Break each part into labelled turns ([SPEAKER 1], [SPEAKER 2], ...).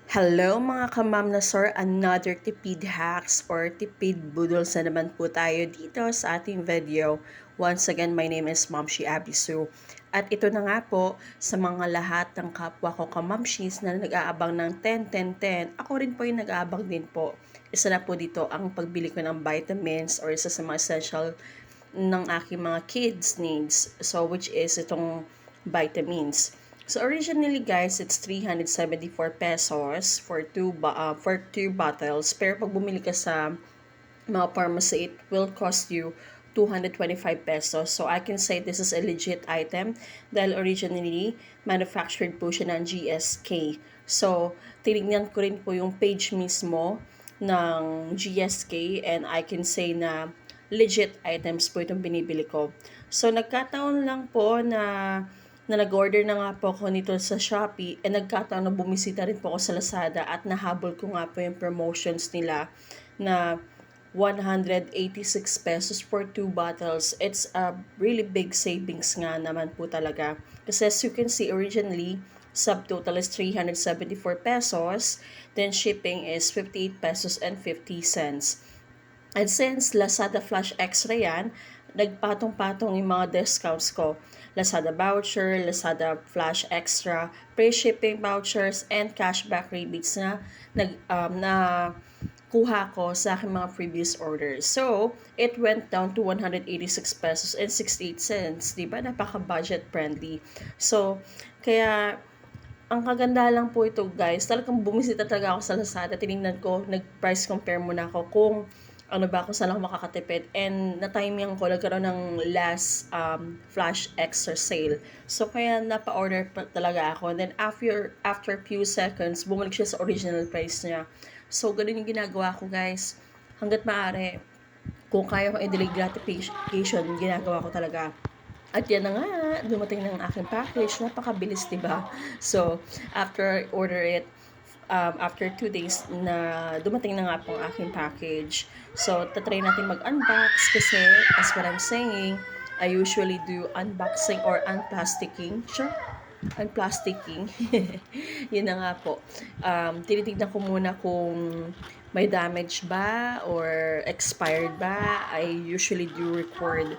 [SPEAKER 1] Hello mga kamam na sir, another tipid hacks or tipid budol na naman po tayo dito sa ating video. Once again, my name is Mamshi Abisu. At ito na nga po sa mga lahat ng kapwa ko kamamshis na nag-aabang ng 10-10-10. Ako rin po yung nag-aabang din po. Isa na po dito ang pagbili ko ng vitamins or isa sa mga essential ng aking mga kids needs. So which is itong vitamins. So originally guys, it's 374 pesos for two bottles. Pero pag bumili ka sa mga pharmacy, it will cost you 225 pesos. So I can say this is a legit item dahil originally manufactured po siya ng GSK. So tinignan ko rin po yung page mismo ng GSK and I can say na legit items po itong binibili ko. So nagkataon lang po na nag-order na nga po ako nito sa Shopee and nagkataon na bumisita rin po ako sa Lazada at nahabol ko nga po yung promotions nila na 186 pesos for 2 bottles. It's a really big savings nga naman po talaga. Kasi as you can see, originally, subtotal is 374 pesos. Then shipping is 58 pesos and 50 cents. And since Lazada Flash Extra yan, nagpatong-patong yung mga discounts ko. Lazada voucher, Lazada Flash Extra, free shipping vouchers, and cashback rebates na kuha ko sa aking mga previous orders. So, it went down to 186 pesos and 68 cents. Diba? Napaka-budget friendly. So, kaya ang kaganda lang po ito guys, talagang bumisita talaga ako sa Lazada, tinignan ko, nag-price compare muna ako kung ano ba kung saan ako makakatipid, and na-timing ko, nagkaroon ng last flash extra sale. So kaya napa-order talaga ako, and then after few seconds, bumalik siya sa original price niya. So ganun yung ginagawa ko guys, hanggat maaari, kung kaya ko i-delay gratification, ginagawa ko talaga. At yan na nga, dumating ng aking package. Napakabilis, diba? So, after order it, after 2 days na dumating na nga po ang aking package. So, tatry natin mag-unbox kasi, as what I'm saying, I usually do unboxing or unplasticking. Sure? Unplasticking. Yun na nga po. Tinitignan ko muna kung may damage ba or expired ba. I usually do record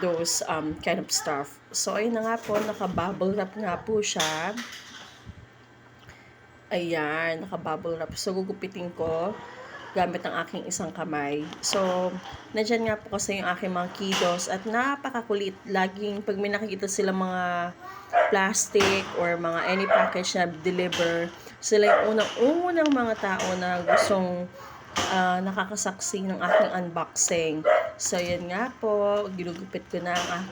[SPEAKER 1] those kind of stuff. So, ayun na nga po, naka-bubble wrap nga po siya. Ayan, naka-bubble wrap. So, gugupitin ko gamit ang aking isang kamay. So, nandyan nga po kasi yung aking mga kiddos at napakakulit. Laging, pag may nakikita sila mga plastic or mga any package na deliver, sila yung unang mga tao na gustong nakakasaksi ng aking unboxing. So, yan nga po, ginugupit ko na ang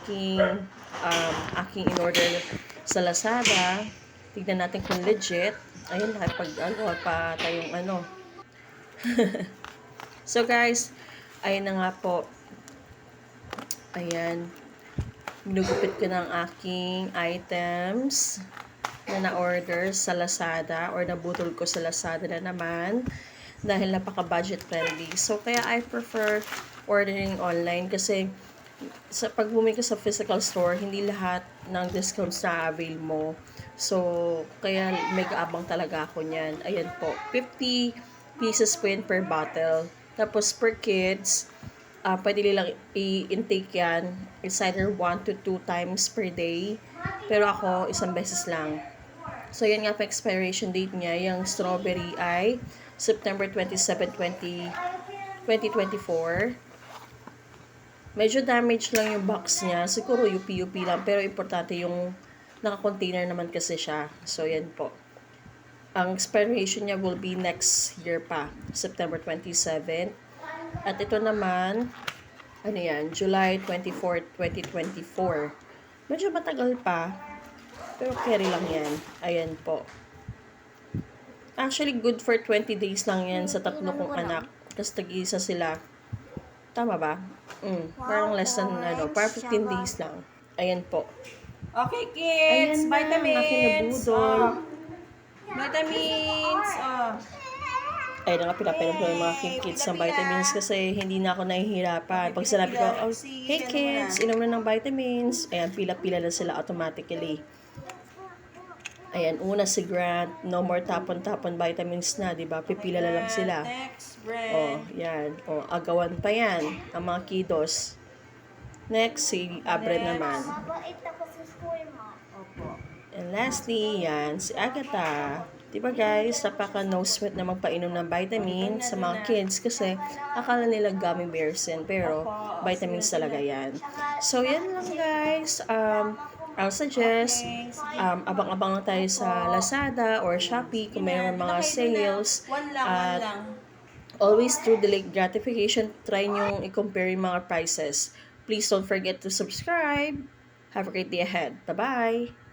[SPEAKER 1] aking in-order sa Lazada. Tignan natin kung legit. Ayun, nakipag-ano pa tayong ano. So, guys, ayun na nga po. Ayan. Ginugupit ko na ang aking items na na-order sa Lazada or nabutol ko sa Lazada na naman dahil napaka-budget friendly. So, kaya I prefer ordering online kasi sa pag bumili ka sa physical store, hindi lahat ng discounts na avail mo. So, kaya mega-abang talaga ako niyan. Ayan po, 50 pieces po yun per bottle. Tapos, per kids, pwede nilang i-intake yan. It's either 1 to 2 times per day. Pero ako, isang beses lang. So, yan nga pa expiration date niya. Yung strawberry ay September 27, 2024. Medyo damage lang yung box niya. Siguro UP-UP lang. Pero importante yung naka-container naman kasi siya. So, yan po. Ang expiration niya will be next year pa. September 27. At ito naman, ano yan? July 24, 2024. Medyo matagal pa. Pero carry lang yan. Ayan po. Actually, good for 20 days lang yan sa tatlo kong anak. Tapos tag-isa sila. Tama ba? Parang less than, parang 15 days lang. Ayan po.
[SPEAKER 2] Okay, kids.
[SPEAKER 1] Ayan na,
[SPEAKER 2] Vitamins.
[SPEAKER 1] aking nabudol.
[SPEAKER 2] Vitamins.
[SPEAKER 1] Ayun na nga, pinapainom ko yung mga kids ng vitamins kasi hindi na ako nahihirapan. Pag sinabi ko, hey kids, inom na ng vitamins. Ayan, pila-pila na sila automatically. Ayan, una si Grant, no more tapon-tapon vitamins na, di ba? Pipila na lang sila.
[SPEAKER 2] Next,
[SPEAKER 1] Oh,
[SPEAKER 2] Brent.
[SPEAKER 1] yan. Oh, agawan pa yan, ang mga kiddos. Next, si Abred
[SPEAKER 2] Next.
[SPEAKER 1] naman.
[SPEAKER 3] Mabait ako sa school mo.
[SPEAKER 2] Opo.
[SPEAKER 1] And lastly, yan, si Agatha. Diba guys, napaka no sweat na magpainom ng vitamin sa mga kids kasi akala nila gummy bears yan, pero vitamins talaga yan. So, yan lang guys. I'll suggest, abang-abang lang tayo sa Lazada or Shopee kung mayroon mga sales.
[SPEAKER 2] One lang,
[SPEAKER 1] At
[SPEAKER 2] one lang.
[SPEAKER 1] always through delayed gratification, try nyo i-compare yung mga prices. Please don't forget to subscribe. Have a great day ahead. Bye-bye!